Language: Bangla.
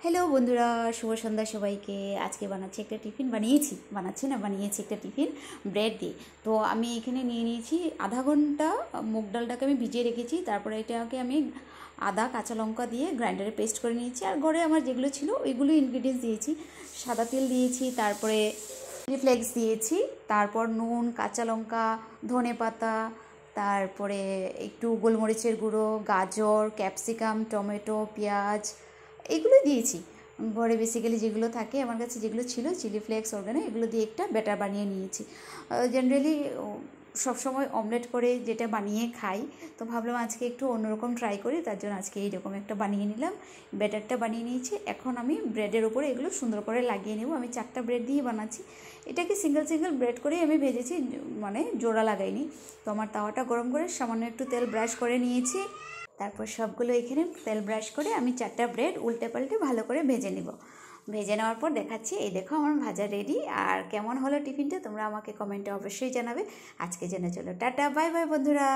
হ্যালো বন্ধুরা, শুভ সন্ধ্যা সবাইকে। আজকে বানাচ্ছি একটা টিফিন, বানিয়েছি একটা টিফিন ব্রেড দিয়ে। তো আমি এখানে নিয়ে নিয়েছি আধা ঘন্টা মুগ ডালটাকে আমি ভিজিয়ে রেখেছি। তারপরে এটাকে আমি আদা কাঁচা লঙ্কা দিয়ে গ্রাইন্ডারে পেস্ট করে নিয়েছি। আর ঘরে আমার যেগুলো ছিল ওইগুলো ইনগ্রিডিয়েন্টস দিয়েছি। সাদা তেল দিয়েছি, তারপরে চিলি ফ্লেক্স দিয়েছি, তারপর নুন, কাঁচা লঙ্কা, ধনে পাতা, তারপরে একটু গোলমরিচের গুঁড়ো, গাজর, ক্যাপসিকাম, টমেটো, পেঁয়াজ এগুলো দিয়েছি। ঘরে বেসিক্যালি যেগুলো থাকে আমার কাছে, যেগুলো ছিল চিলি ফ্লেক্স, অর্গানো, এগুলো দিয়ে একটা ব্যাটার বানিয়ে নিয়েছি। জেনারেলি সবসময় অমলেট করে যেটা বানিয়ে খাই, তো ভাবলাম আজকে একটু অন্যরকম ট্রাই করি, তার জন্য আজকে এইরকম একটা বানিয়ে নিলাম। ব্যাটারটা বানিয়ে নিয়েছি। এখন আমি ব্রেডের ওপরে এগুলো সুন্দর করে লাগিয়ে নেব। আমি 4টা ব্রেড দিয়ে বানাচ্ছি। এটাকে সিঙ্গেল সিঙ্গেল ব্রেড করেই আমি ভেজেছি, মানে জোড়া লাগাইনি। তো আমার তাওয়াটা গরম করে সামান্য একটু তেল ব্রাশ করে নিয়েছি। তারপর সবগুলো এখানে তেল ব্রাশ করে আমি 4টা ব্রেড উল্টে পাল্টে ভালো করে ভেজে নেব। ভেজে নেওয়ার পর দেখাচ্ছি, এই দেখো আমার ভাজা রেডি। আর কেমন হলো টিফিনটা তোমরা আমাকে কমেন্টে অবশ্যই জানাবে। আজকে জেনে চলো, টাটা, বাই বাই বন্ধুরা।